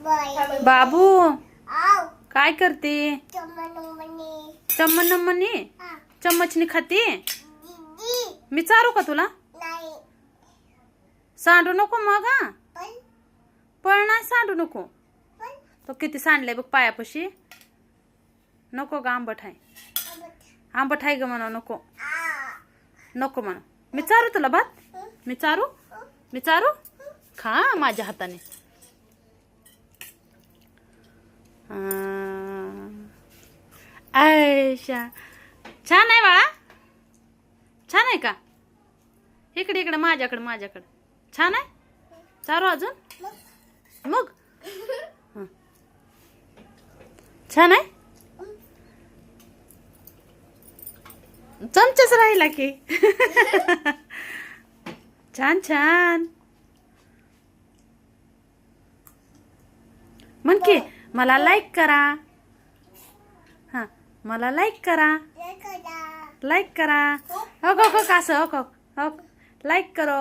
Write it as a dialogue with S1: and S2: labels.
S1: बाबू काय करते? चम्मनी चम्मचनी खाते. मी चारू का तुला? सांडू नको मग. पण नाही सांडू नको. तो किती सांडले बघ पायापाशी. नको ग, आंबट आहे. आंबट आहे ग म्हणा. नको नको म्हणा. मी चारू तुला भात. मी चारू खा माझ्या हाताने. आयशा छान आहे बाळा. छान आहे का? इकडे इकडे माझ्याकडे छान आहे. चारू अजून मग. छान आहे. चमचाच राहिला की. छान छान म्हण की मला लाईक करा. हा मला लाईक करा. लाईक करा. हो हो हो कसं हो हो लाईक करो.